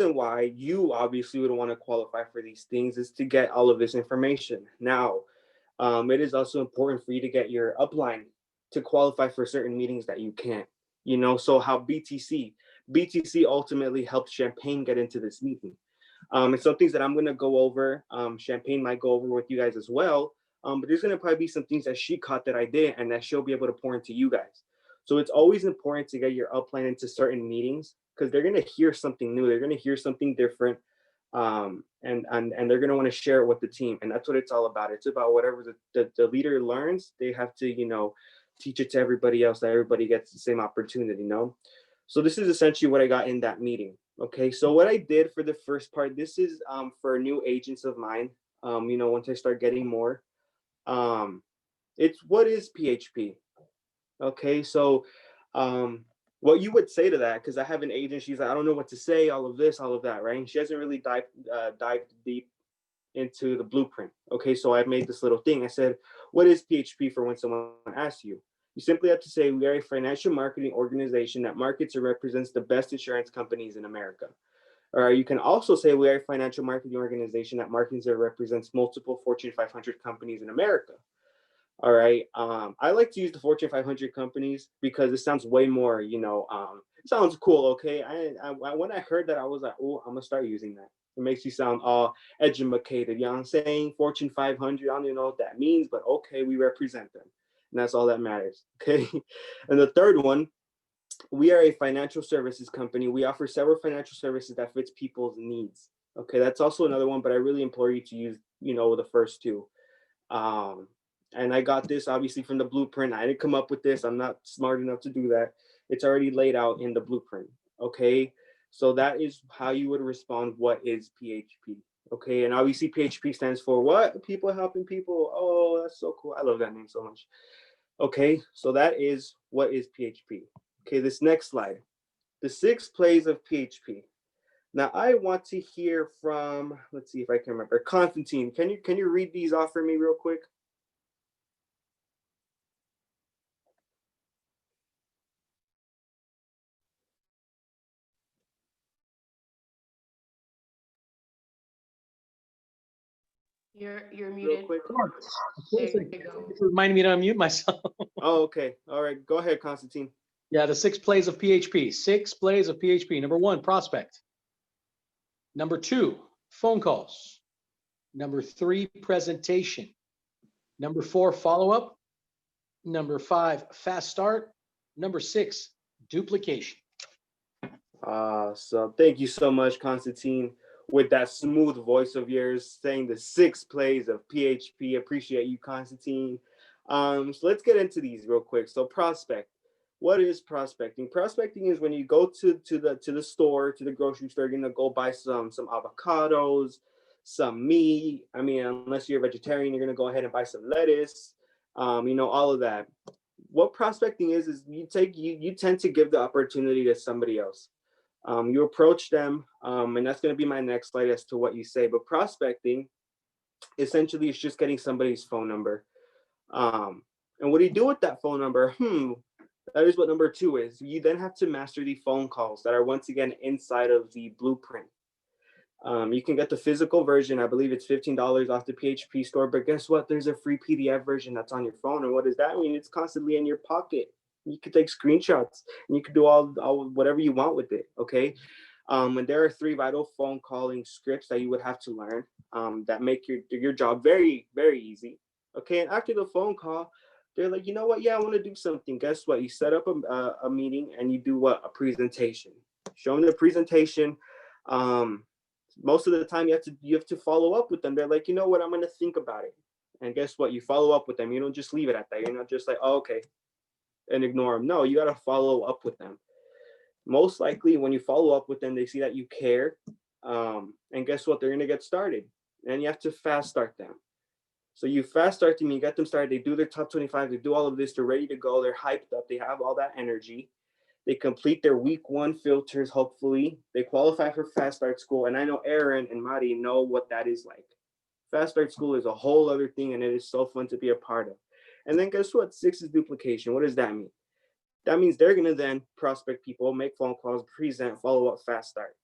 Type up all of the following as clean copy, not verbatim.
why you obviously would want to qualify for these things is to get all of this information. Now, it is also important for you to get your upline to qualify for certain meetings that you can't. So how BTC ultimately helped Champagne get into this meeting. And some things that I'm going to go over, Champagne might go over with you guys as well. But there's going to probably be some things that she caught that I did and that she'll be able to pour into you guys. So it's always important to get your upline into certain meetings because they're going to hear something new. They're going to hear something different. And they're going to want to share it with the team. And that's what it's all about. It's about whatever the leader learns, they have to, teach it to everybody else, that everybody gets the same opportunity, So this is essentially what I got in that meeting. Okay, so what I did for the first part, this is for new agents of mine. Once I start getting more, it's what is PHP? Okay, so what you would say to that, because I have an agent, she's like, I don't know what to say, all of this, all of that, right? And she hasn't really dived deep into the blueprint. Okay, so I made this little thing. I said, what is PHP for when someone asks you? You simply have to say, we are a financial marketing organization that markets or represents the best insurance companies in America. Or you can also say we are a financial marketing organization that markets or represents multiple Fortune 500 companies in America. All right. I like to use the Fortune 500 companies because it sounds way more, it sounds cool. Okay. When I heard that, I was like, oh, I'm going to start using that. It makes you sound all educated. You know what I'm saying? Fortune 500. I don't even know what that means, but okay, we represent them. And that's all that matters. Okay. And the third one, we are a financial services company. We offer several financial services that fits people's needs. Okay. That's also another one, but I really implore you to use, the first two. And I got this obviously from the blueprint. I didn't come up with this. I'm not smart enough to do that. It's already laid out in the blueprint. Okay. So that is how you would respond. What is PHP? Okay. And obviously PHP stands for what? People helping people. Oh, that's so cool. I love that name so much. Okay. So that is what is PHP. Okay. This next slide, the 6 plays of PHP. Now I want to hear from, let's see if I can remember, Constantine. Can you read these off for me real quick? You're muted. Quick. Of course, There you go. it reminded me to unmute myself. Oh, okay. All right. Go ahead, Constantine. Yeah, the 6 plays of PHP. 6 plays of PHP. Number 1, prospect. Number 2, phone calls. Number 3, presentation. Number 4, follow-up. Number 5, fast start. Number 6, duplication. So thank you so much, Constantine, with that smooth voice of yours, saying the 6 plays of PHP. Appreciate you, Constantine. So let's get into these real quick. So prospect. What is prospecting? Prospecting is when you go to the store, to the grocery store, you're gonna go buy some avocados, some meat. I mean, unless you're a vegetarian, you're gonna go ahead and buy some lettuce. All of that. What prospecting is you tend to give the opportunity to somebody else. You approach them, and that's going to be my next slide as to what you say. But prospecting, essentially, is just getting somebody's phone number. And what do you do with that phone number? That is what number 2 is. You then have to master the phone calls that are once again inside of the blueprint. You can get the physical version. I believe it's $15 off the PHP store. But guess what? There's a free PDF version that's on your phone. And what does that mean? It's constantly in your pocket. You could take screenshots and you could do all whatever you want with it. Okay. And there are 3 vital phone calling scripts that you would have to learn that make your job very, very easy. Okay. And after the phone call, they're like, you know what? Yeah, I want to do something. Guess what? You set up a meeting and you do what? A presentation. Show them the presentation. Most of the time you have to follow up with them. They're like, you know what? I'm going to think about it. And guess what? You follow up with them. You don't just leave it at that. You're not just like, oh, okay, and ignore them. No, you got to follow up with them. Most likely when you follow up with them, they see that you care. And guess what? They're going to get started. And you have to fast start them. So you fast start them, you get them started. They do their top 25. They do all of this. They're ready to go. They're hyped up. They have all that energy. They complete their week 1 filters, hopefully. They qualify for Fast Start School. And I know Aaron and Mari know what that is like. Fast Start School is a whole other thing, and it is so fun to be a part of. And then guess what? 6 is duplication. What does that mean? That means they're going to then prospect people, make phone calls, present, follow up, fast start.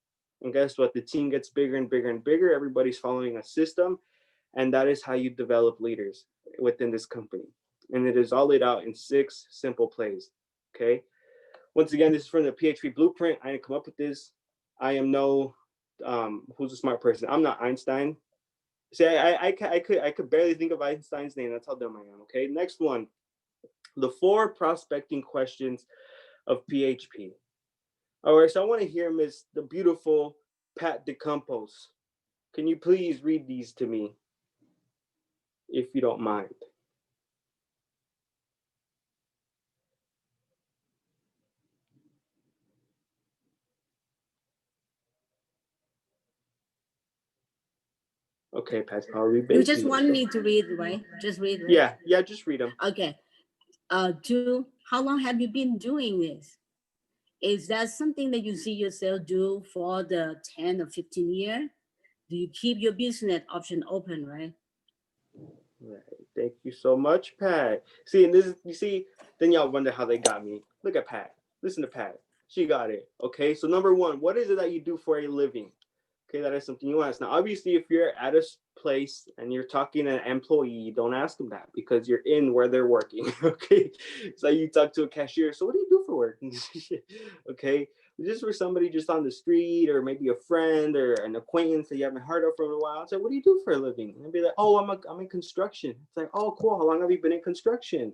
And guess what? The team gets bigger and bigger and bigger. Everybody's following a system. And that is how you develop leaders within this company. And it is all laid out in 6 simple plays. Okay. Once again, this is from the PHP blueprint. I didn't come up with this. I am no, who's a smart person? I'm not Einstein. See, I could barely think of Einstein's name. That's how dumb I am. Okay. Next one, the 4 prospecting questions of PHP. All right. So I want to hear Miss the beautiful Pat DeCompos. Can you please read these to me, if you don't mind? Okay, Pat's probably busy. You just want me to read, right? Just read, right? Yeah, just read them. Okay. 2, how long have you been doing this? Is that something that you see yourself do for the 10 or 15 years? Do you keep your business option open, right? Right. Thank you so much, Pat. See, and this is, you see, then y'all wonder how they got me. Look at Pat. Listen to Pat. She got it. Okay. So number 1, what is it that you do for a living? Okay, that is something you ask. Now, obviously, if you're at a place and you're talking to an employee, don't ask them that because you're in where they're working. Okay, so you talk to a cashier. So what do you do for work? Okay, just for somebody just on the street or maybe a friend or an acquaintance that you haven't heard of for a while. So what do you do for a living? And be like, oh, I'm in construction. It's like, oh, cool. How long have you been in construction?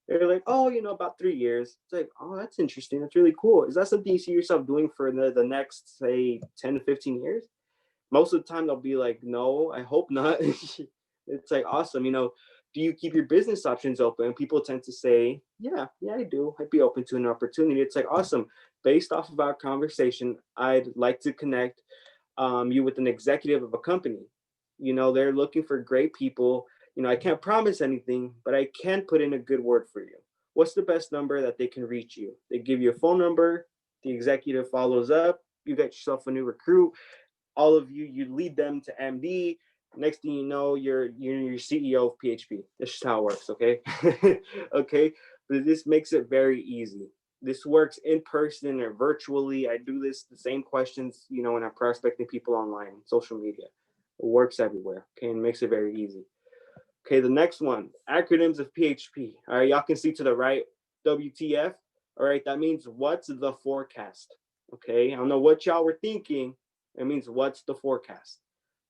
They're like, oh, about 3 years. It's like, oh, that's interesting. That's really cool. Is that something you see yourself doing for the next, say, 10 to 15 years? Most of the time, they'll be like, no, I hope not. It's like, awesome. Do you keep your business options open? People tend to say, yeah, I do. I'd be open to an opportunity. It's like, awesome. Based off of our conversation, I'd like to connect you with an executive of a company. They're looking for great people. I can't promise anything, but I can put in a good word for you. What's the best number that they can reach you? They give you a phone number. The executive follows up. You get yourself a new recruit. All of you lead them to MD. Next thing you know, you're CEO of PHP. That's just how it works, okay? Okay, but this makes it very easy. This works in person or virtually. I do the same questions, when I'm prospecting people online, social media. It works everywhere, okay, and makes it very easy. Okay, the next one, acronyms of PHP. All right, y'all can see to the right, WTF. All right, that means what's the forecast? Okay, I don't know what y'all were thinking. It means what's the forecast?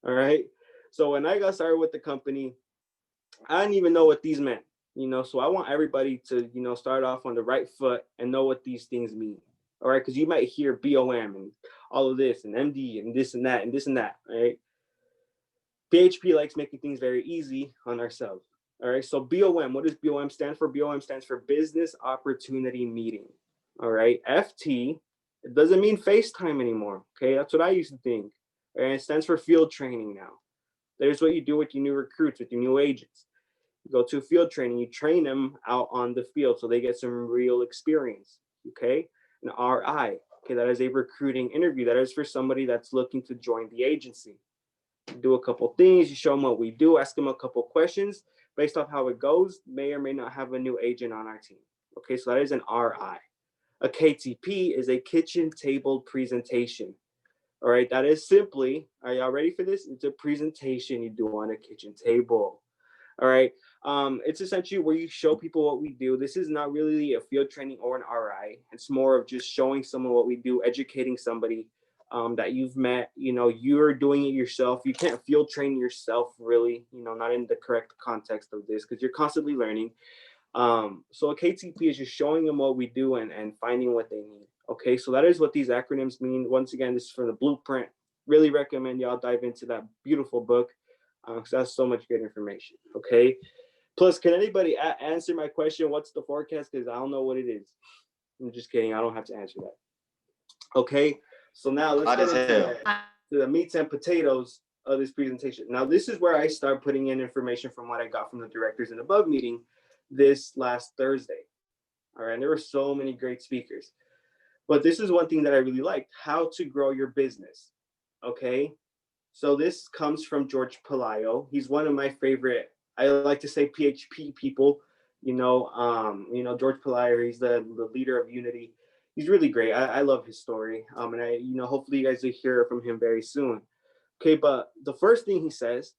All right. So when I got started with the company, I didn't even know what these meant, so I want everybody to, start off on the right foot and know what these things mean. All right, because you might hear BOM and all of this and MD and this and that and this and that. All right. PHP likes making things very easy on ourselves. All right. So BOM, what does BOM stand for? BOM stands for Business Opportunity Meeting. All right. FT, it doesn't mean FaceTime anymore. Okay. That's what I used to think. And it stands for field training now. There's what you do with your new recruits, with your new agents. You go to field training, you train them out on the field so they get some real experience. Okay. An RI. Okay. That is a recruiting interview. That is for somebody that's looking to join the agency. Do a couple things, you show them what we do, ask them a couple questions. Based off how it goes, may or may not have a new agent on our team. Okay, so that is an RI. A KTP is a kitchen table presentation. All right, that is simply, are y'all ready for this? It's a presentation you do on a kitchen table. All right, it's essentially where you show people what we do. This is not really a field training or an RI. It's more of just showing someone what we do, educating somebody that you've met. You're doing it yourself. You can't field train yourself, really, not in the correct context of this because you're constantly learning. So a KTP is just showing them what we do and finding what they need. Okay, so that is what these acronyms mean. Once again, this is from the blueprint. Really recommend y'all dive into that beautiful book because that's so much good information. Okay, plus, can anybody answer my question? What's the forecast? Because I don't know what it is. I'm just kidding. I don't have to answer that. Okay, so now let's go to the meats and potatoes of this presentation. Now, this is where I start putting in information from what I got from the directors and above meeting this last Thursday. All right, and there were so many great speakers. But this is one thing that I really liked, how to grow your business. Okay, so this comes from George Palayo. He's one of my favorite, I like to say PHP people. George Palayo, he's the leader of Unity. he's really great. I love his story. And hopefully you guys will hear from him very soon. Okay, but the first thing he says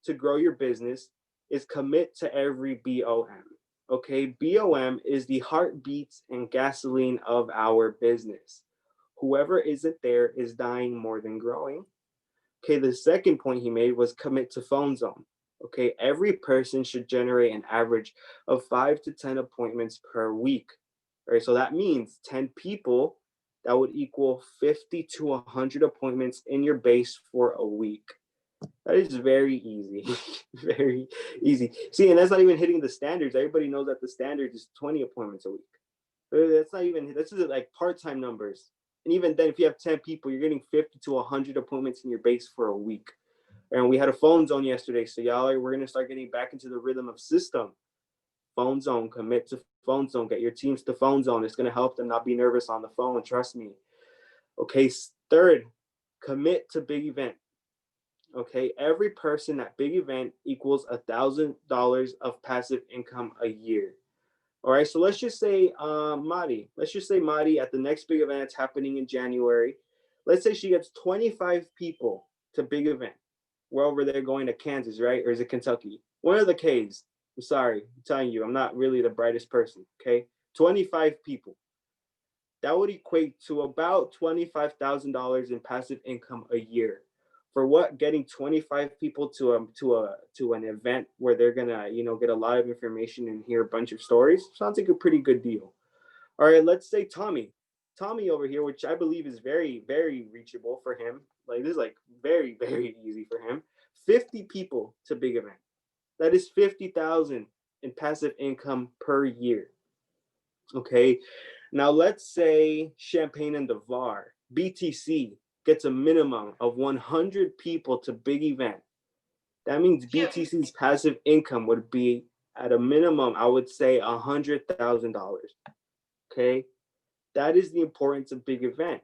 to grow your business is commit to every BOM. Okay, BOM is the heartbeats and gasoline of our business. Whoever isn't there is dying more than growing. Okay, the second point he made was commit to phone zone. Okay, every person should generate an average of 5 to 10 appointments per week. All right, so that means 10 people, that would equal 50 to 100 appointments in your base for a week. That is very easy. Very easy. See, and that's not even hitting the standards. Everybody knows that the standard is 20 appointments a week. That's not even, this is like part-time numbers. And even then, if you have 10 people, you're getting 50 to 100 appointments in your base for a week. And we had a phone zone yesterday. So we're going to start getting back into the rhythm of system. Phone zone, commit to phone zone, get your teams to phone zone. It's going to help them not be nervous on the phone. Trust me. Okay. Third, commit to big event. Okay. Every person at big event equals $1,000 of passive income a year. All right, so let's just say Madi at the next big event that's happening in January. Let's say she gets 25 people to big event. We're over there going to Kansas, right? Or is it Kentucky? One of the K's. I'm sorry, I'm telling you, I'm not really the brightest person, okay? 25 people. That would equate to about $25,000 in passive income a year. For what? Getting 25 people to an event where they're gonna get a lot of information and hear a bunch of stories. Sounds like a pretty good deal. All right, let's say Tommy over here, which I believe is very, very reachable for him. Like this is like very, very easy for him. 50 people to big event. That is 50,000 in passive income per year. Okay, now let's say Champagne and Devar, BTC, gets a minimum of 100 people to big event. That means BTC's passive income would be at a minimum, I would say $100,000. Okay, that is the importance of big event.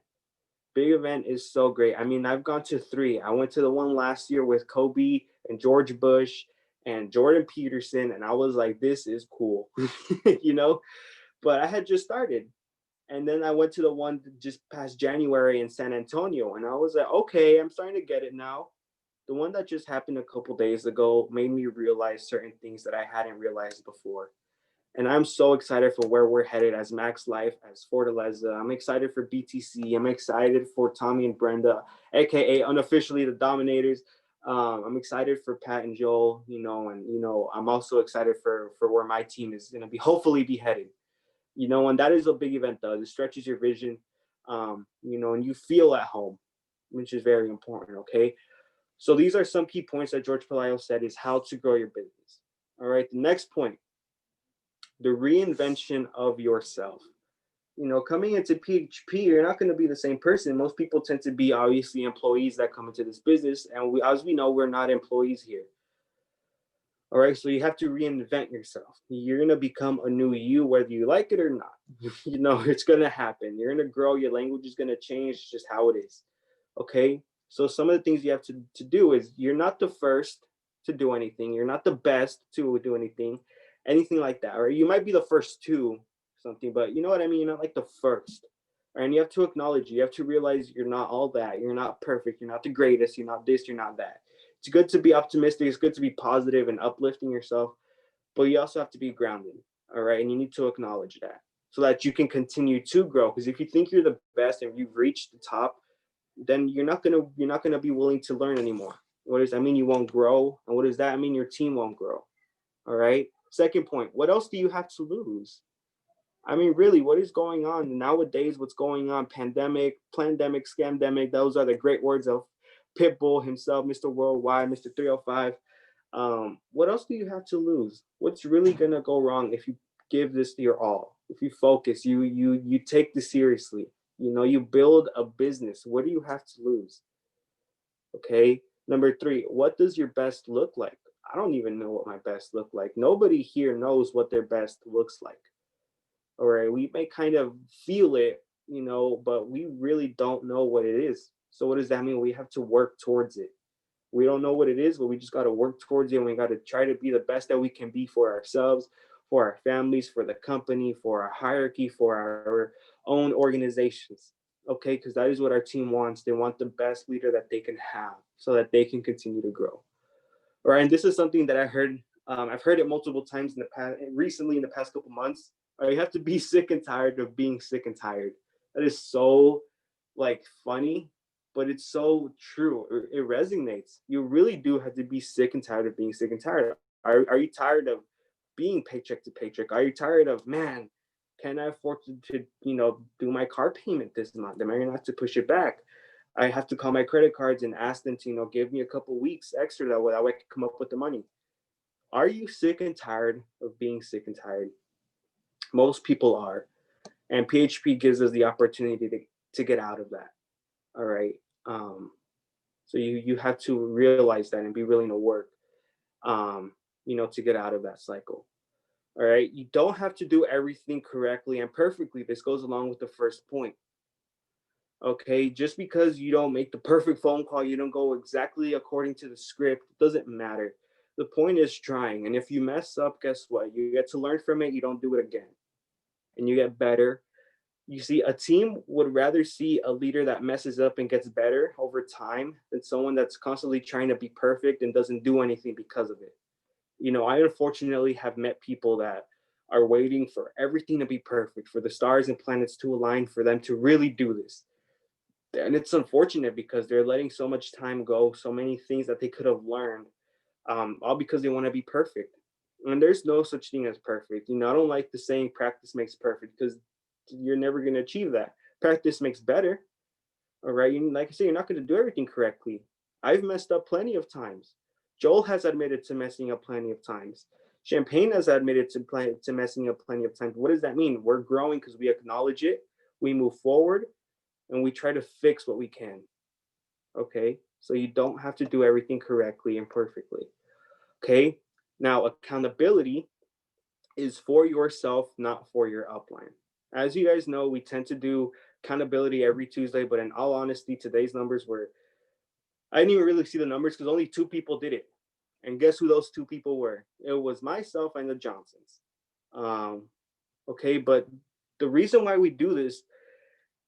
Big event is so great. I mean, I've gone to 3. I went to the one last year with Kobe and George Bush and Jordan Peterson, and I was like, this is cool, But I had just started. And then I went to the one just past January in San Antonio, and I was like, okay, I'm starting to get it now. The one that just happened a couple days ago made me realize certain things that I hadn't realized before. And I'm so excited for where we're headed as Max Life, as Fortaleza. I'm excited for BTC. I'm excited for Tommy and Brenda, aka unofficially the Dominators. I'm excited for Pat and Joel, I'm also excited for where my team is going to hopefully be headed. And that is a big event though. It stretches your vision, and you feel at home, which is very important. Okay. So these are some key points that George Pelayo said is how to grow your business. All right. The next point, the reinvention of yourself. Coming into PHP, you're not going to be the same person. Most people tend to be obviously employees that come into this business. And as we know, we're not employees here. All right, so you have to reinvent yourself. You're gonna become a new you, whether you like it or not. It's gonna happen. You're gonna grow. Your language is gonna change. It's just how it is. Okay. So some of the things you have to do is you're not the first to do anything. You're not the best to do anything like that. Or you might be the first to something, but you know what I mean. You're not like the first. And you have to acknowledge. You have to realize you're not all that. You're not perfect. You're not the greatest. You're not this. You're not that. It's good to be optimistic. It's good to be positive and uplifting yourself, but you also have to be grounded. All right. And you need to acknowledge that so that you can continue to grow. Because if you think you're the best and you've reached the top, then you're not gonna be willing to learn anymore. What does that mean? You won't grow. And what does that mean? Your team won't grow. All right. Second point, what else do you have to lose? I mean, really, what is going on nowadays? What's going on? Pandemic, plandemic, scamdemic. Those are the great words of Pitbull himself, Mr. Worldwide, Mr. 305. What else do you have to lose? What's really gonna go wrong if you give this your all? If you focus, you take this seriously. You build a business. What do you have to lose? Okay. Number 3, what does your best look like? I don't even know what my best look like. Nobody here knows what their best looks like. All right. We may kind of feel it, but we really don't know what it is. So what does that mean? We have to work towards it. We don't know what it is, but we just got to work towards it. And we got to try to be the best that we can be for ourselves, for our families, for the company, for our hierarchy, for our own organizations. Okay, because that is what our team wants. They want the best leader that they can have so that they can continue to grow. All right, and this is something that I heard. I've heard it multiple times in the past, recently in the past couple months. You have to be sick and tired of being sick and tired. That is so like funny, but it's so true. It resonates. You really do have to be sick and tired of being sick and tired. Are you tired of being paycheck to paycheck? Are you tired of, man, can I afford to do my car payment this month? Am I gonna have to push it back? I have to call my credit cards and ask them to, give me a couple weeks extra that way I can come up with the money. Are you sick and tired of being sick and tired? Most people are. And PHP gives us the opportunity to get out of that. All right. So you have to realize that and be willing to work, to get out of that cycle. All right. You don't have to do everything correctly and perfectly. This goes along with the first point. Okay, just because you don't make the perfect phone call, you don't go exactly according to the script, it doesn't matter. The point is trying. And if you mess up, guess what? You get to learn from it. You don't do it again. And you get better. You see, a team would rather see a leader that messes up and gets better over time than someone that's constantly trying to be perfect and doesn't do anything because of it. I unfortunately have met people that are waiting for everything to be perfect, for the stars and planets to align for them to really do this. And it's unfortunate because they're letting so much time go, so many things that they could have learned, all because they want to be perfect. And there's no such thing as perfect. I don't like the saying practice makes perfect because you're never going to achieve that. Practice makes better. All right. Like I say, you're not going to do everything correctly. I've messed up plenty of times. Joel has admitted to messing up plenty of times. Champagne has admitted to messing up plenty of times. What does that mean? We're growing because we acknowledge it, we move forward, and we try to fix what we can. Okay, so you don't have to do everything correctly and perfectly. Okay, now accountability is for yourself, not for your upline. As you guys know, we tend to do accountability every Tuesday, but in all honesty, today's numbers were, I didn't even really see the numbers because only 2 people did it. And guess who those 2 people were? It was myself and the Johnsons. Okay, but the reason why we do this,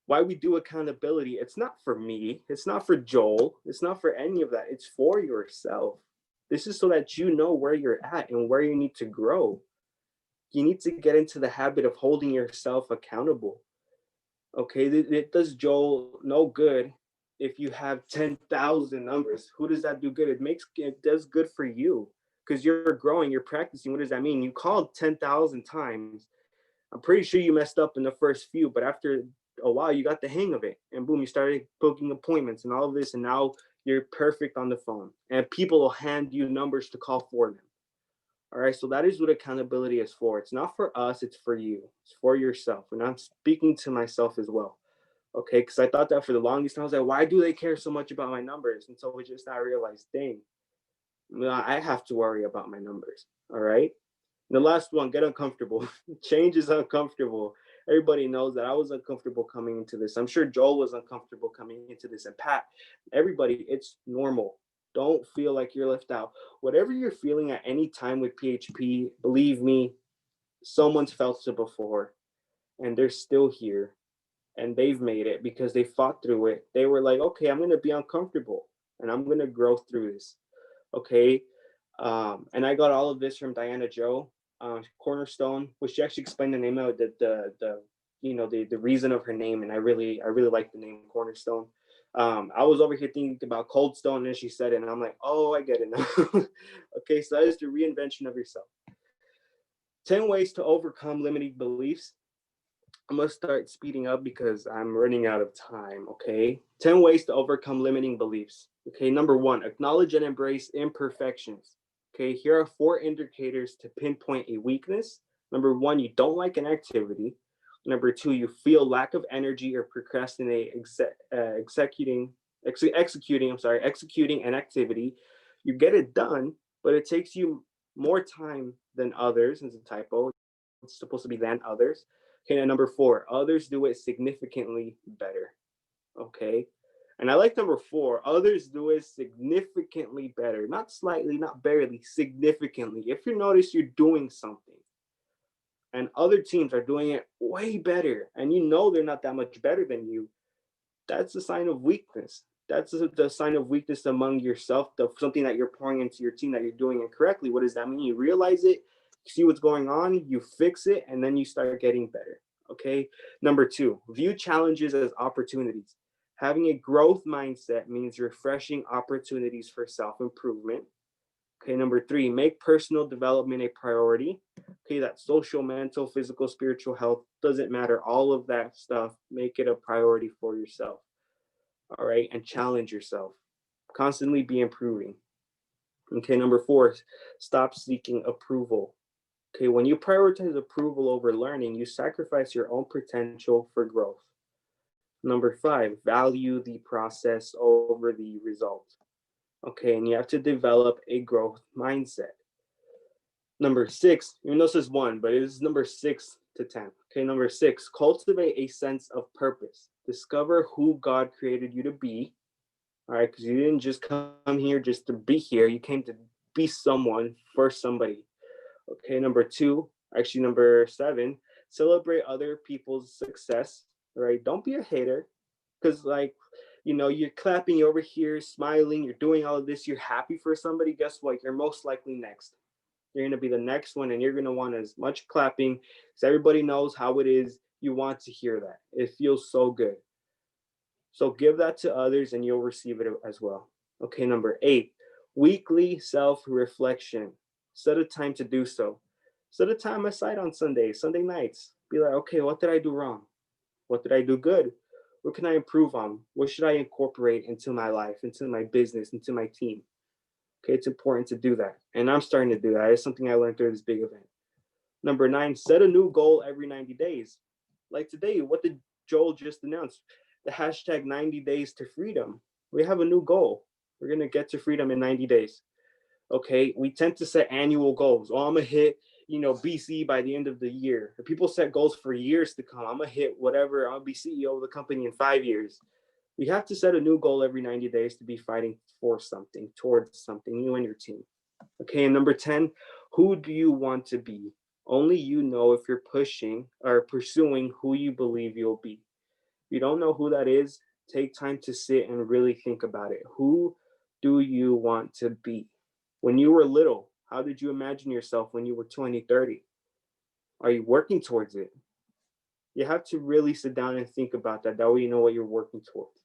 why we do accountability, it's not for me, it's not for Joel, it's not for any of that, it's for yourself. This is so that you know where you're at and where you need to grow. You need to get into the habit of holding yourself accountable. Okay, it does Joel no good if you have 10,000 numbers. Who does that do good? It does good for you because you're growing, you're practicing. What does that mean? You called 10,000 times. I'm pretty sure you messed up in the first few, but after a while, you got the hang of it. And boom, you started booking appointments and all of this. And now you're perfect on the phone. And people will hand you numbers to call for them. All right. So that is what accountability is for. It's not for us, it's for you. It's for yourself. And I'm speaking to myself as well. Okay. Because I thought that for the longest time. I was like, why do they care so much about my numbers? And so we just now realized, dang, I have to worry about my numbers. All right. The last one, get uncomfortable. Change is uncomfortable. Everybody knows that I was uncomfortable coming into this. I'm sure Joel was uncomfortable coming into this. And Pat, everybody, it's normal. Don't feel like you're left out. Whatever you're feeling at any time with PHP, believe me, someone's felt it before and they're still here and they've made it because they fought through it. They were like, okay, I'm going to be uncomfortable and I'm going to grow through this. Okay. And I got all of this from Diana Joe. Cornerstone, which she actually explained the name of the reason of her name, and I really like the name Cornerstone. I was over here thinking about Cold Stone, and she said it, and I'm like, oh, I get it now. Okay, so that is the reinvention of yourself. 10 ways to overcome limiting beliefs. I'm gonna start speeding up because I'm running out of time. Okay, 10 ways to overcome limiting beliefs. Okay, number 1, acknowledge and embrace imperfections. Okay, here are 4 indicators to pinpoint a weakness. Number 1, you don't like an activity. Number 2, you feel lack of energy or procrastinate executing an activity. You get it done, but it takes you more time than others. It's a typo. It's supposed to be than others. Okay, and number 4, others do it significantly better. Okay. And I like number 4, others do it significantly better, not slightly, not barely, significantly. If you notice you're doing something, and other teams are doing it way better, and you know they're not that much better than you, that's a sign of weakness. That's the sign of weakness among yourself, something that you're pouring into your team that you're doing incorrectly. What does that mean? You realize it, see what's going on, you fix it, and then you start getting better. Okay. Number two, view challenges as opportunities. Having a growth mindset means refreshing opportunities for self improvement. Okay, number three, make personal development a priority. Okay, that social, mental, physical, spiritual health doesn't matter. All of that stuff, make it a priority for yourself. All right, and challenge yourself. Constantly be improving. Okay, number four, stop seeking approval. Okay, when you prioritize approval over learning, you sacrifice your own potential for growth. Number five, value the process over the result. Okay, and you have to develop a growth mindset. Number six, even though this is one, but it is number 6 to 10. Okay, number six, cultivate a sense of purpose. Discover who God created you to be. All right, because you didn't just come here just to be here. You came to be someone for somebody. Okay, number two, actually number 7, celebrate other people's success. All right, don't be a hater, because you're clapping, you're over here smiling, you're doing all of this, you're happy for somebody. Guess what? You're most likely next. You're going to be the next one, and you're going to want as much clapping because everybody knows how it is. You want to hear that. It feels so good. So give that to others and you'll receive it as well. Okay, number 8, weekly self-reflection. Set a time to do so. Set a time aside on Sunday nights. Be like, okay, what did I do wrong? What did I do good? What can I improve on? What should I incorporate into my life, into my business, into my team? Okay, it's important to do that. And I'm starting to do that. It's something I learned through this big event. Number 9, set a new goal every 90 days. Like today, what did Joel just announce? The hashtag 90 days to freedom. We have a new goal. We're going to get to freedom in 90 days. Okay, we tend to set annual goals. Oh, I'm going to hit, BC by the end of the year. People set goals for years to come. I'm going to hit whatever. I'll be CEO of the company in 5 years. We have to set a new goal every 90 days to be fighting for something, towards something, you and your team. Okay, and number 10, who do you want to be? Only you know if you're pushing or pursuing who you believe you'll be. If you don't know who that is, take time to sit and really think about it. Who do you want to be? When you were little, how did you imagine yourself when you were 20, 30? Are you working towards it? You have to really sit down and think about that. That way you know what you're working towards.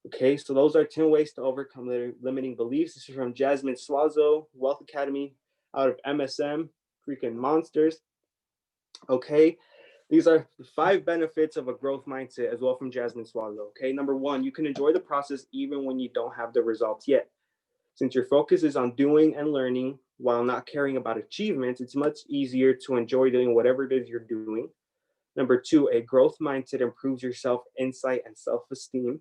Okay, so those are 10 ways to overcome limiting beliefs. This is from Jasmine Swazo, Wealth Academy, out of MSM, freaking monsters. Okay, these are the 5 benefits of a growth mindset as well from Jasmine Swazo. Okay, number 1, you can enjoy the process even when you don't have the results yet. Since your focus is on doing and learning while not caring about achievements, it's much easier to enjoy doing whatever it is you're doing. Number 2, a growth mindset improves your self-insight and self-esteem.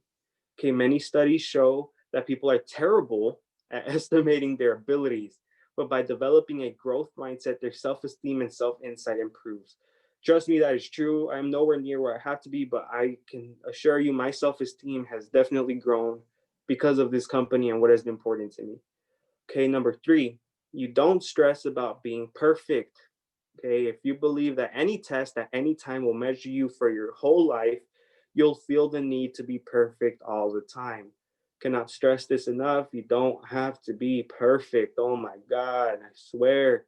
Okay, many studies show that people are terrible at estimating their abilities, but by developing a growth mindset, their self-esteem and self-insight improves. Trust me, that is true. I'm nowhere near where I have to be, but I can assure you my self-esteem has definitely grown because of this company and what has been important to me. Okay, number 3, you don't stress about being perfect. Okay, if you believe that any test at any time will measure you for your whole life, you'll feel the need to be perfect all the time. Cannot stress this enough. You don't have to be perfect. Oh my God, I swear.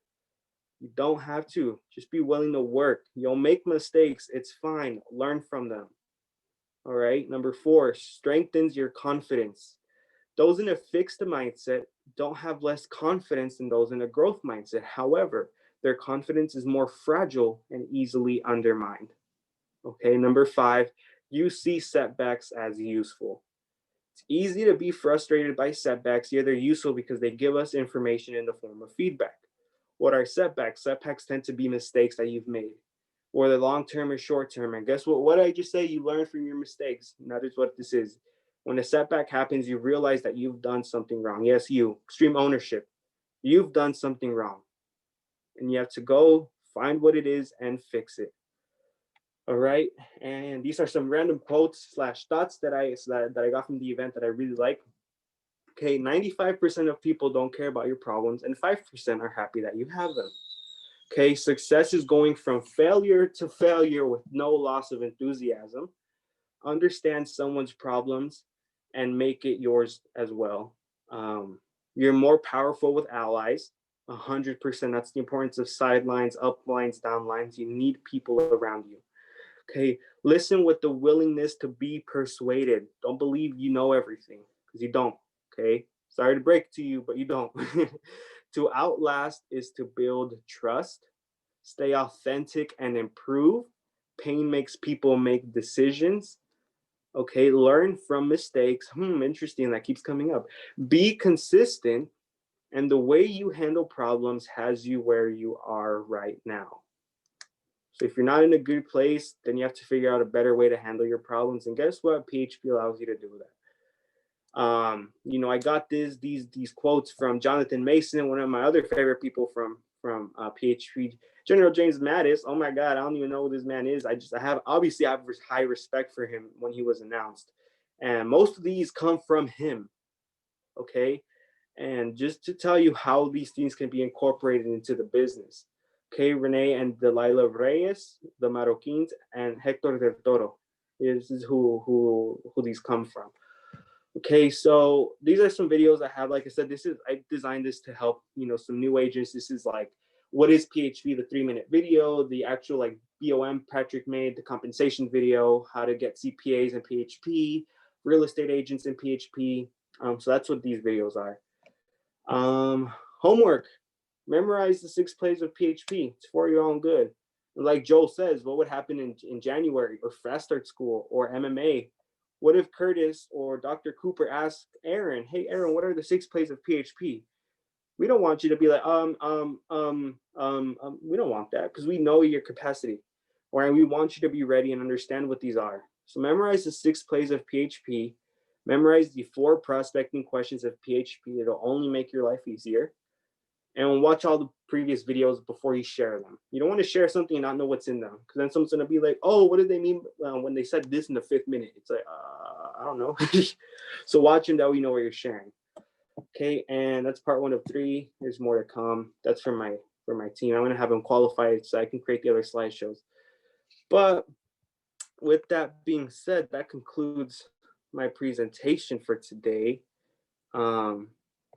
You don't have to. Just be willing to work. You'll make mistakes. It's fine. Learn from them. All right. Number 4, strengthens your confidence. Those in a fixed mindset don't have less confidence than those in a growth mindset. However, their confidence is more fragile and easily undermined. Okay, number 5, you see setbacks as useful. It's easy to be frustrated by setbacks, yet they're useful because they give us information in the form of feedback. What are setbacks? Setbacks tend to be mistakes that you've made, whether long term or short term. And guess what? What did I just say? You learn from your mistakes. And that is what this is. When a setback happens, you realize that you've done something wrong. Yes, you, extreme ownership. You've done something wrong. And you have to go find what it is and fix it. All right. And these are some random quotes / thoughts that I got from the event that I really like. Okay, 95% of people don't care about your problems and 5% are happy that you have them. Okay, success is going from failure to failure with no loss of enthusiasm. Understand someone's problems and make it yours as well. You're more powerful with allies. 100%. That's the importance of sidelines, uplines, downlines. You need people around you. Okay, listen with the willingness to be persuaded. Don't believe you know everything, because you don't. Okay, sorry to break it to you, but you don't. To outlast is to build trust. Stay authentic and improve. Pain makes people make decisions. Okay, learn from mistakes. Interesting, that keeps coming up. Be consistent, and the way you handle problems has you where you are right now. So if you're not in a good place, then you have to figure out a better way to handle your problems. And guess what? PHP allows you to do that. I got these quotes from Jonathan Mason, one of my other favorite people from PHP, General James Mattis. Oh my God, I don't even know who this man is. I have high respect for him when he was announced, and most of these come from him. Okay, and just to tell you how these things can be incorporated into the business. Okay, Renee and Delilah Reyes, the Marroquins, and Hector del Toro. This is who these come from. Okay, so these are some videos I have. Like I said, I designed this to help some new agents. This is like, what is PHP, the 3-minute video, the actual like BOM Patrick made, the compensation video, how to get CPAs in PHP, real estate agents in PHP. So that's what these videos are. Homework. Memorize the 6 plays of PHP. It's for your own good. Like Joel says, what would happen in January or Fast Start School or MMA? What if Curtis or Dr. Cooper asked Aaron, hey, Aaron, what are the 6 plays of PHP? We don't want you to be like, we don't want that, because we know your capacity. Or we want you to be ready and understand what these are. So memorize the 6 plays of PHP. Memorize the 4 prospecting questions of PHP. It'll only make your life easier. And watch all the previous videos before you share them. You don't want to share something and not know what's in them, because then someone's going to be like, oh, what did they mean when they said this in the 5th minute? It's like, I don't know. So watch them, that way you know what you're sharing. Okay, and that's part 1 of 3. There's more to come. That's for my team. I'm going to have them qualified so I can create the other slideshows. But with that being said, that concludes my presentation for today.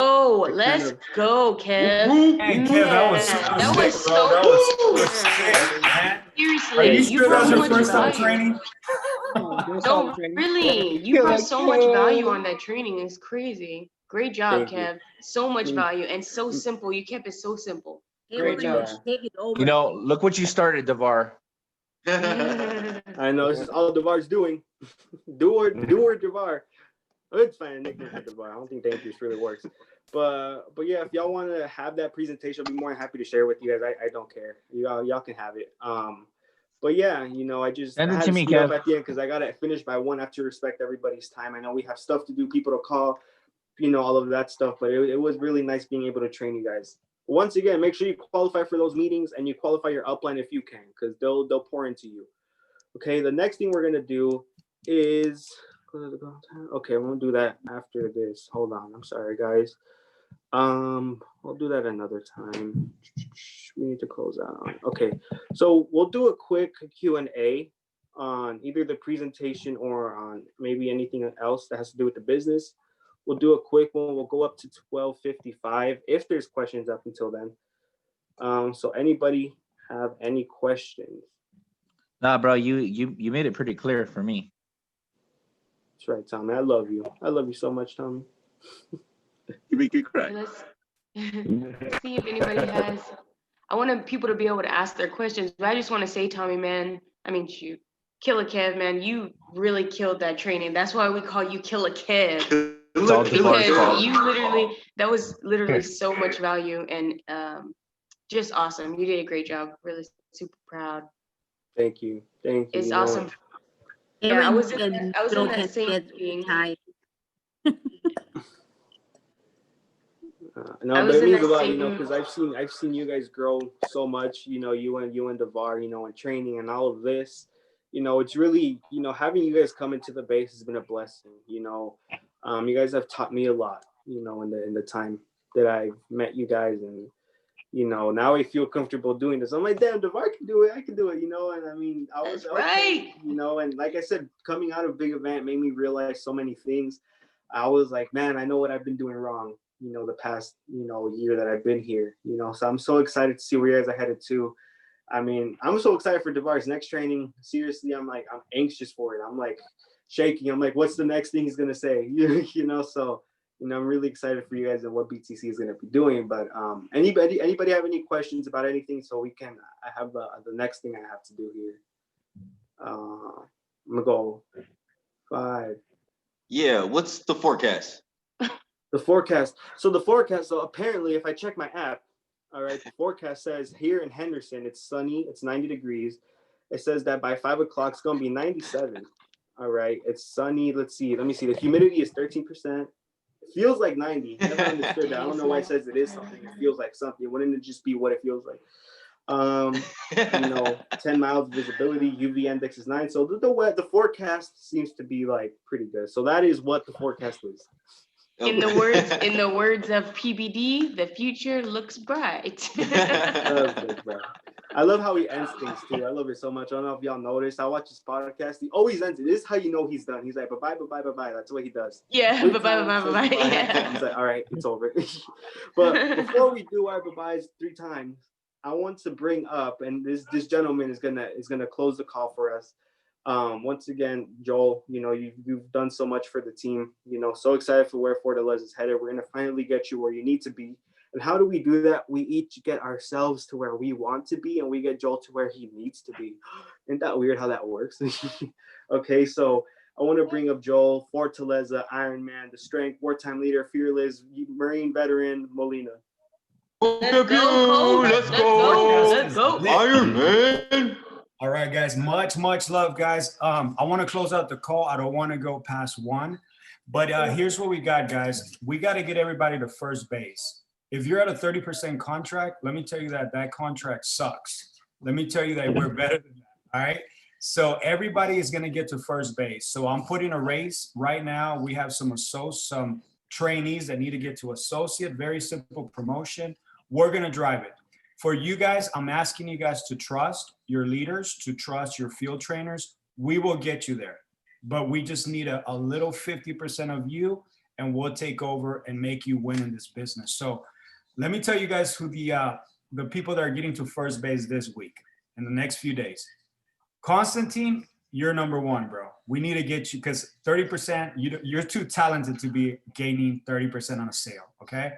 Oh, let's go, Kev. Hey, Kev, that was super That was sick, bro. That was sick, man. Seriously, Are you sure brought that's so your much first time value. training? No, really, you brought so much value on that training. It's crazy. Great job, Thank you. Kev. So much value and so simple. You kept it so simple. Great job. Take it over. You know, look what you started, Devar. I know, this is all Devar's doing. do or Devar. It's fine, a nickname for Devar. I don't think Dangerous really works. But yeah, if y'all want to have that presentation, I'll be more than happy to share with you guys. I don't care. Y'all can have it. But yeah, I just Send it had to me, speed up Kev. at the end because I got to finish by 1. I have to respect everybody's time. I know we have stuff to do, people to call, all of that stuff. But it was really nice being able to train you guys. Once again, make sure you qualify for those meetings and you qualify your upline if you can, because they'll pour into you. Okay, the next thing we're gonna do is okay. We'll do that after this. Hold on. I'm sorry, guys. We'll do that another time. We need to close out. Okay, so we'll do a quick Q&A on either the presentation or on maybe anything else that has to do with the business. We'll do a quick one. We'll go up to 12:55 if there's questions up until then. So anybody have any questions? Nah, bro, you made it pretty clear for me. That's right, Tommy. I love you. I love you so much, Tommy. You make it crack. Let's see if anybody has. I want people to be able to ask their questions, but I just want to say, Tommy, man, shoot, KILLA Kev, man, you really killed that training. That's why we call you KILLA Kev. It's all Devar's fault. Because that was literally so much value and just awesome. You did a great job. Really super proud. Thank you. Thank you. It's awesome. Yeah, I was in that same meeting. No, but it means a lot, because I've seen you guys grow so much, you and Devar, in training and all of this. It's really, having you guys come into the base has been a blessing. You guys have taught me a lot, in the time that I've met you guys, and now I feel comfortable doing this. I'm like, damn, DeVar can do it. I can do it, And I mean, That's right. And like I said, coming out of big event made me realize so many things. I was like, man, I know what I've been doing wrong, the past, year that I've been here, so I'm so excited to see where you guys are headed to. I mean, I'm so excited for DeVar's next training. Seriously, I'm anxious for it. I'm like shaking. I'm like, what's the next thing he's going to say? So, I'm really excited for you guys and what BTC is going to be doing. But anybody have any questions about anything? So I have the next thing I have to do here. I'm going to go 5. Yeah, what's the forecast? The forecast. So apparently, if I check my app, all right, the forecast says here in Henderson, it's sunny, it's 90 degrees. It says that by 5 o'clock, it's going to be 97. All right, it's sunny. Let me see. The humidity is 13%. It feels like 90. Never understood that. I don't know why it says it is something. It feels like something. Wouldn't it just be what it feels like? 10 miles of visibility, UV index is 9. So the forecast seems to be like pretty good. So that is what the forecast is. In the words of PBD, the future looks bright. I love how he ends things too. I love it so much. I don't know if y'all noticed. I watch his podcast. He always ends it. This is how you know he's done. He's like, bye, bye, bye, bye. That's what he does. Yeah, bye, bye, bye, bye. Yeah. He's like, all right, it's over. But before we do our bye-byes 3 times, I want to bring up, and this gentleman is gonna close the call for us. Once again, Joel, you've done so much for the team. So excited for where Fortaleza is headed. We're gonna finally get you where you need to be. And how do we do that? We each get ourselves to where we want to be, and we get Joel to where he needs to be. Isn't that weird how that works? Okay, so I want to bring up Joel, Fortaleza, Iron Man, the strength, wartime leader, fearless, Marine veteran, Molina. Let's go. Let's go. Iron Man. All right, guys. Much love, guys. I want to close out the call. I don't want to go past 1. But here's what we got, guys. We got to get everybody to first base. If you're at a 30% contract, let me tell you that contract sucks. Let me tell you that we're better than that, all right? So everybody is going to get to first base. So I'm putting a race right now. We have some trainees that need to get to associate, very simple promotion. We're going to drive it. For you guys, I'm asking you guys to trust your leaders, to trust your field trainers. We will get you there, but we just need a little 50% of you, and we'll take over and make you win in this business. So let me tell you guys who the people that are getting to first base this week in the next few days. Constantine, you're number 1, bro. We need to get you, because 30%, you're too talented to be gaining 30% on a sale, okay?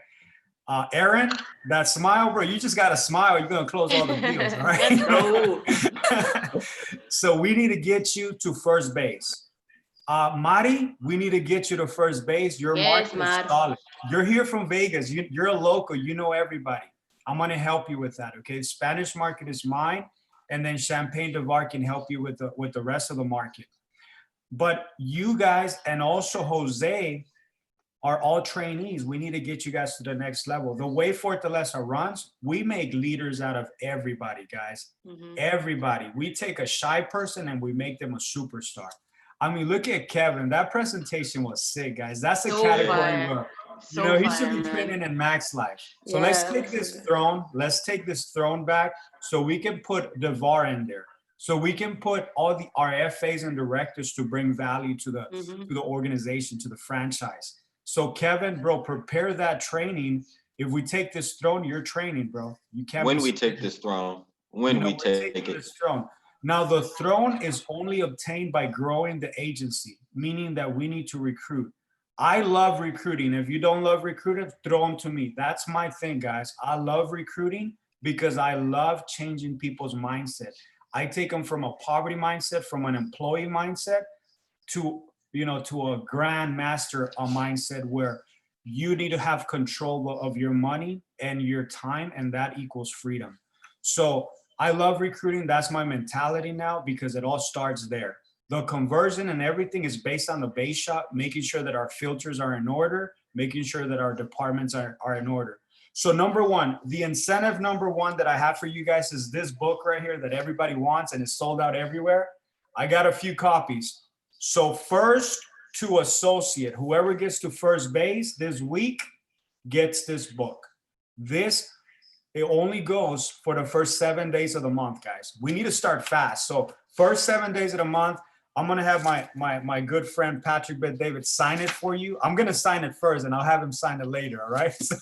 Aaron, that smile, bro, you just got to smile. You're going to close all the deals, all right? So we need to get you to first base. Mari, we need to get you to first base. Your market is solid. You're here from Vegas. You're a local. You know everybody. I'm going to help you with that, okay? Spanish market is mine, and then Champagne DeVar can help you with the rest of the market. But you guys and also Jose are all trainees. We need to get you guys to the next level. The way Fortaleza runs, we make leaders out of everybody, guys. Mm-hmm. Everybody. We take a shy person and we make them a superstar. I mean, look at Kevin. That presentation was sick, guys. That's a category where, he should be training in Max Life. So let's take this throne. Let's take this throne back so we can put DeVar in there. So we can put all the RFAs and directors to bring value to the organization, to the franchise. So Kevin, bro, prepare that training. If we take this throne, you're training, bro. You can't. When we take this throne. When we take this throne. Now the throne is only obtained by growing the agency, meaning that we need to recruit. I love recruiting. If you don't love recruiting, throw them to me. That's my thing, guys. I love recruiting because I love changing people's mindset. I take them from a poverty mindset, from an employee mindset to a grand master mindset where you need to have control of your money and your time, and that equals freedom. So I love recruiting. That's my mentality now, because it all starts there. The conversion and everything is based on the base shot, making sure that our filters are in order, making sure that our departments are in order. So number 1, the incentive number 1 that I have for you guys is this book right here that everybody wants and is sold out everywhere. I got a few copies. So first to associate, whoever gets to first base this week gets this book. This It only goes for the first 7 days of the month, guys. We need to start fast. So first 7 days of the month, I'm gonna have my good friend Patrick Bet David sign it for you. I'm gonna sign it first, and I'll have him sign it later. All right. So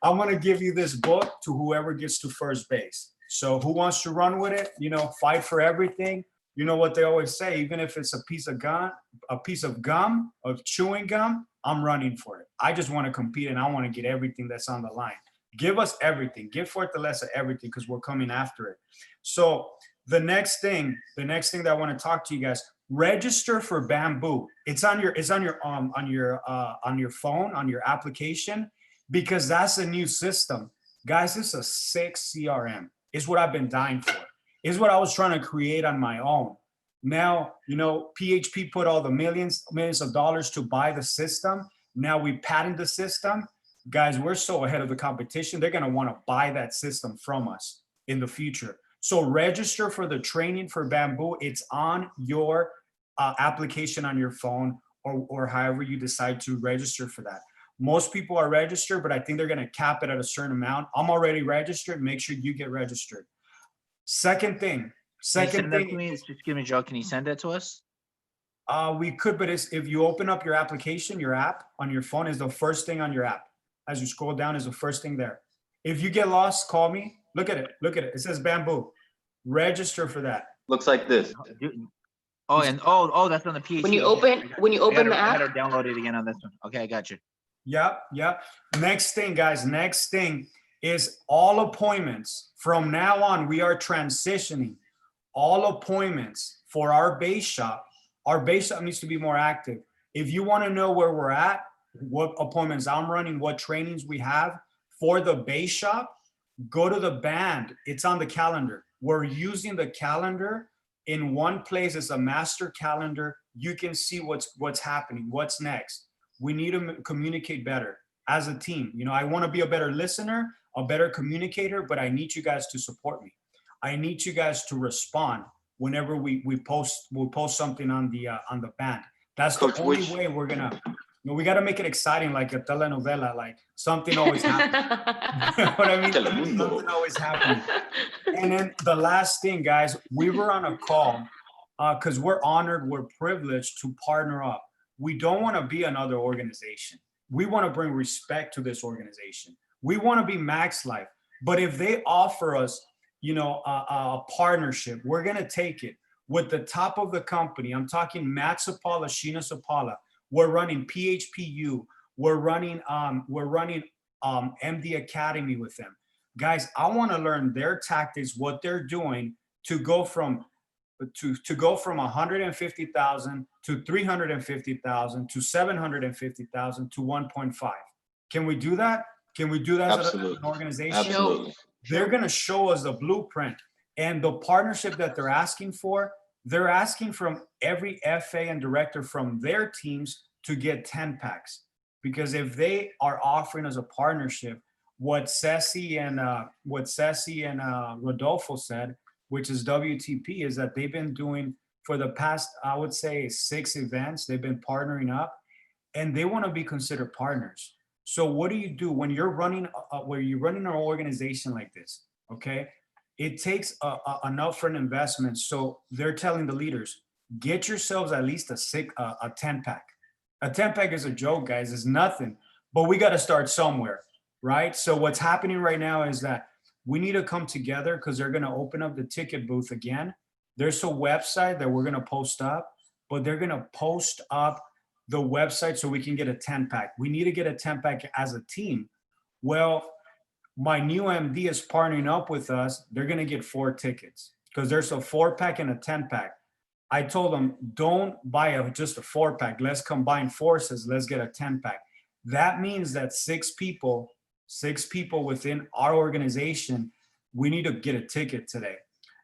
I'm gonna give you this book to whoever gets to first base. So who wants to run with it? You know, fight for everything. You know what they always say, even if it's a piece of gum, of chewing gum, I'm running for it. I just want to compete and I want to get everything that's on the line. Give us everything. Give Fortaleza everything because we're coming after it. So the next thing that I want to talk to you guys, register for Bamboo. It's on your phone, on your application, because that's a new system. Guys, it's a 6 CRM. It's what I've been dying for. It's what I was trying to create on my own. Now, you know, PHP put all the millions of dollars to buy the system. Now we patent the system. Guys, we're so ahead of the competition. They're going to want to buy that system from us in the future. So register for the training for Bamboo. It's on your application on your phone or however you decide to register for that. Most people are registered, but I think they're going to cap it at a certain amount. I'm already registered. Make sure you get registered. Second thing. Just give me, Joe. Can you send that to us? We could, but if you open up your application, your app on your phone is the first thing on your app. As you scroll down is the first thing there. If you get lost, call me. Look at it. Look at it. It says Bamboo. Register for that. Looks like this. Oh, and that's on the PhD. When you open the I app, gotta download it again on this one. Okay, I got you. Yep. Next thing, guys. Next thing is all appointments. From now on, we are transitioning all appointments for our base shop. Our base shop needs to be more active. If you want to know where we're at, what appointments I'm running, what trainings we have for the base shop, go to the band. It's on the calendar. We're using the calendar in one place as a master calendar. You can see what's happening, what's next. We need to communicate better as a team. You know, I want to be a better listener, a better communicator, but I need you guys to support me. I need you guys to respond whenever we post something on the band. That's Coach, the only way we're gonna. You know, we got to make it exciting, like a telenovela, like something always happens. You know what I mean? Something always happening. And then the last thing, guys, we were on a call because we're honored, we're privileged to partner up. We don't want to be another organization. We want to bring respect to this organization. We want to be Max Life. But if they offer us, you know, a partnership, we're going to take it with the top of the company. I'm talking Matt Sapala, Sheena Sapala. We're running PHPU. We're running MD Academy with them. Guys, I want to learn their tactics, what they're doing to go from 150,000 to 350,000 to 750,000 to 1.5. Can we do that? Can we do that as an organization? Absolutely. They're going to show us the blueprint and the partnership that they're asking for. They're asking from every FA and director from their teams to get 10 packs. Because if they are offering us a partnership, what Ceci and Rodolfo said, which is WTP, is that they've been doing for the past, I would say, 6 events. They've been partnering up, and they want to be considered partners. So what do you do when you're running an organization like this? Okay, it takes an upfront investment. So they're telling the leaders, get yourselves at least a 10 pack. A 10 pack is a joke, guys. It's nothing, but we got to start somewhere, right? So what's happening right now is that we need to come together because they're going to open up the ticket booth again. There's a website that we're going to post up, but they're going to post up the website so we can get a 10 pack. We need to get a 10 pack as a team. Well, my new MD is partnering up with us. They're going to get 4 tickets because there's a 4 pack and a 10 pack. I told them, don't buy just a 4 pack. Let's combine forces. Let's get a 10 pack. That means that 6 people within our organization, we need to get a ticket today.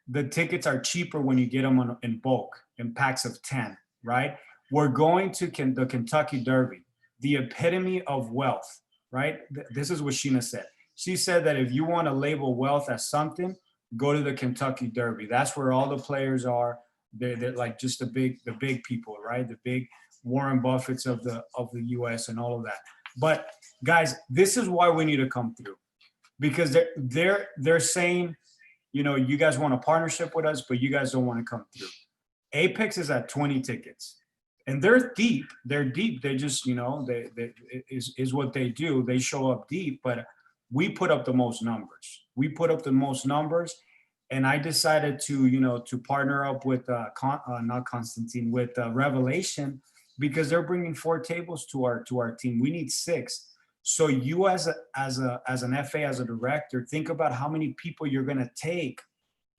The tickets are cheaper when you get them in bulk, in packs of 10, right? We're going to the Kentucky Derby, the epitome of wealth, right? This is what Sheena said. She said that if you want to label wealth as something, go to the Kentucky Derby. That's where all the players are. They're like just the big people, right? The big Warren Buffetts of the US and all of that. But guys, this is why we need to come through. because they're saying, you know, you guys want a partnership with us, but you guys don't want to come through. Apex is at 20 tickets, and they're deep. They're deep. They just, you know, they is what they do. They show up deep, but we put up the most numbers. We put up the most numbers, and I decided to, you know, to partner up with not Constantine, with Revelation, because they're bringing 4 tables to our team. We need 6. So you as an FA, as a director, think about how many people you're going to take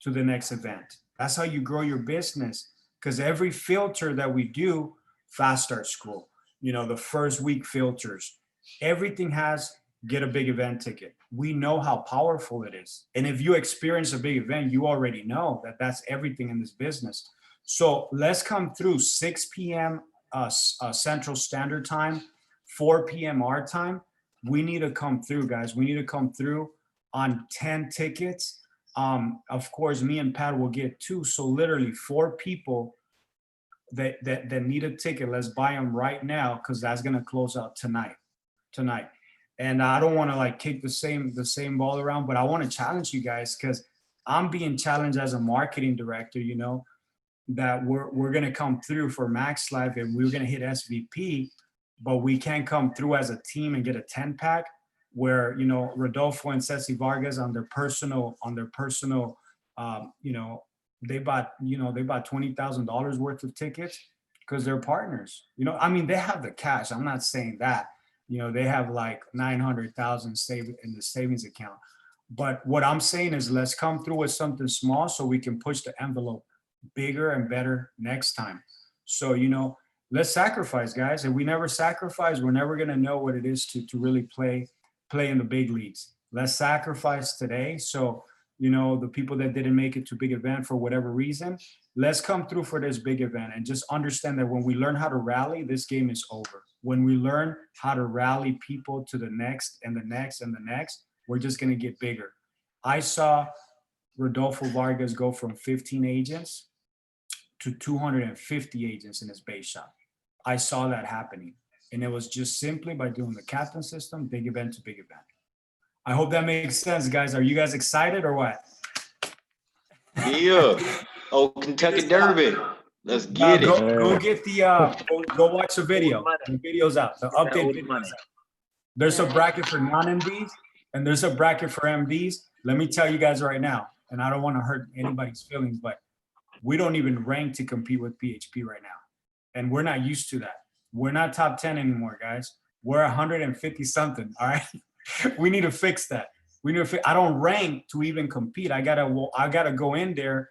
to the next event. That's how you grow your business. Because every filter that we do, Fast Start School, you know, the first week filters, everything has get a big event ticket. We know how powerful it is. And if you experience a big event, you already know that that's everything in this business. So let's come through 6 p.m. Central Standard Time, 4 p.m. our time. We need to come through, guys. We need to come through on 10 tickets. Of course, me and Pat will get 2. So literally 4 people that need a ticket. Let's buy them right now, because that's gonna close out tonight. And I don't want to like kick the same ball around, but I want to challenge you guys, because I'm being challenged as a marketing director, you know, that we're gonna come through for Max Live and we're gonna hit SVP, but we can't come through as a team and get a 10-pack where, you know, Rodolfo and Ceci Vargas on their personal, you know, they bought $20,000 worth of tickets because they're partners. You know, I mean, they have the cash. I'm not saying that. You know, they have like 900,000 saved in the savings account. But what I'm saying is, let's come through with something small so we can push the envelope bigger and better next time. So, you know, let's sacrifice, guys. If we never sacrifice, we're never going to know what it is to really play in the big leagues. Let's sacrifice today. So, you know, the people that didn't make it to big event for whatever reason, let's come through for this big event and just understand that when we learn how to rally, this game is over. When we learn how to rally people to the next and the next and the next, we're just going to get bigger. I saw Rodolfo Vargas go from 15 agents to 250 agents in his base shop. I saw that happening. And it was just simply by doing the captain system, big event to big event. I hope that makes sense, guys. Are you guys excited or what? Yeah. Oh, Kentucky Derby. Let's get it. Go get the go watch the video. The video's out. The update video's out. There's a bracket for non-MDs and there's a bracket for MDs. Let me tell you guys right now, and I don't want to hurt anybody's feelings, but we don't even rank to compete with PHP right now. And we're not used to that. We're not top 10 anymore, guys. We're 150 something. All right. We need to fix that. I don't rank to even compete. I gotta go in there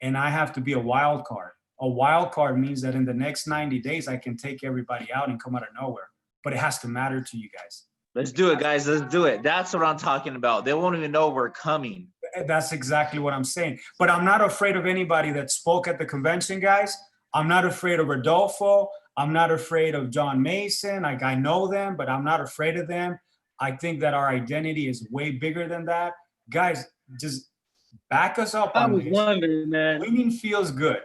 and I have to be a wild card. A wild card means that in the next 90 days, I can take everybody out and come out of nowhere. But it has to matter to you guys. Let's do it, guys. Let's do it. That's what I'm talking about. They won't even know we're coming. That's exactly what I'm saying. But I'm not afraid of anybody that spoke at the convention, guys. I'm not afraid of Rodolfo. I'm not afraid of John Mason. Like, I know them, but I'm not afraid of them. I think that our identity is way bigger than that. Guys, just back us up on this. Wondering, man. Winning feels good.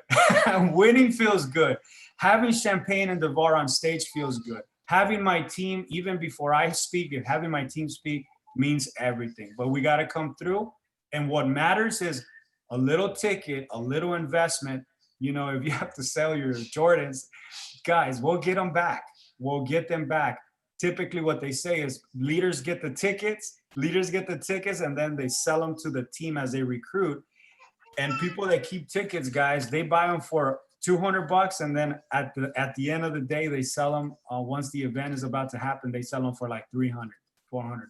Winning feels good. Having Champagne and DeVar on stage feels good. Having my team, even before I speak, if having my team speak means everything. But we got to come through. And what matters is a little ticket, a little investment. You know, if you have to sell your Jordans, guys, we'll get them back. We'll get them back. Typically what they say is leaders get the tickets, and then they sell them to the team as they recruit. And people that keep tickets, guys, they buy them for $200, and then at the end of the day, they sell them, once the event is about to happen, they sell them for like $300, $400.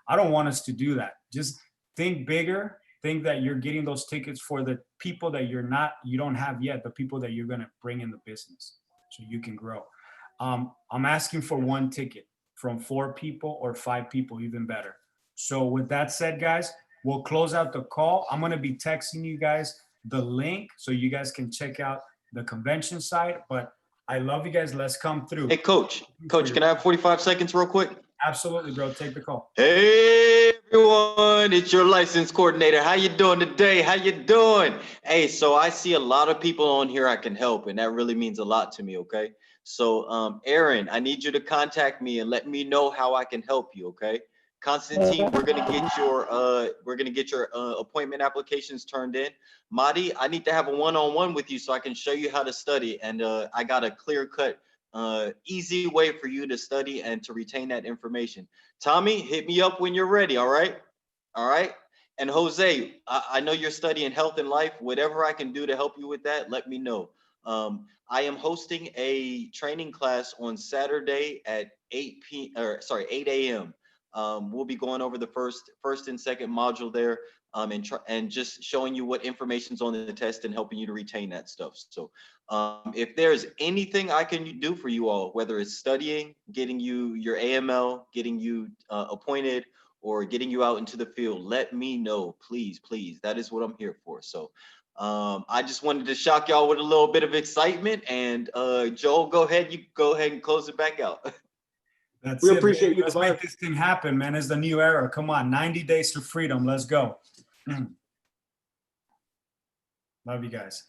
I don't want us to do that. Just think bigger. Think that you're getting those tickets for the people that you don't have yet, the people that you're gonna bring in the business so you can grow. I'm asking for 1 ticket from 4 people or 5 people, even better. So with that said, guys, we'll close out the call. I'm gonna be texting you guys the link so you guys can check out the convention site. But I love you guys. Let's come through. Hey, Coach, can I have 45 seconds real quick? Absolutely, bro. Take the call. Hey, everyone. It's your license coordinator. How you doing today? How you doing? Hey, so I see a lot of people on here I can help, and that really means a lot to me, okay? So, Aaron, I need you to contact me and let me know how I can help you, okay? Constantine, we're gonna get your appointment applications turned in. Madi, I need to have a one-on-one with you so I can show you how to study, and I got a clear-cut, easy way for you to study and to retain that information. Tommy, hit me up when you're ready. All right, all right. And Jose, I know you're studying health and life. Whatever I can do to help you with that, let me know. I am hosting a training class on Saturday at 8 a.m. We'll be going over the first and second module there, and just showing you what information's on the test and helping you to retain that stuff. So if there's anything I can do for you all, whether it's studying, getting you your AML, getting you appointed, or getting you out into the field, let me know, please, please. That is what I'm here for. So I just wanted to shock y'all with a little bit of excitement. And Joel, go ahead. You go ahead and close it back out. That's We it. appreciate Baby. you, Let's Navarro. make this thing happen, man. It's the new era. Come on, 90 days to freedom. Let's go. Love you guys.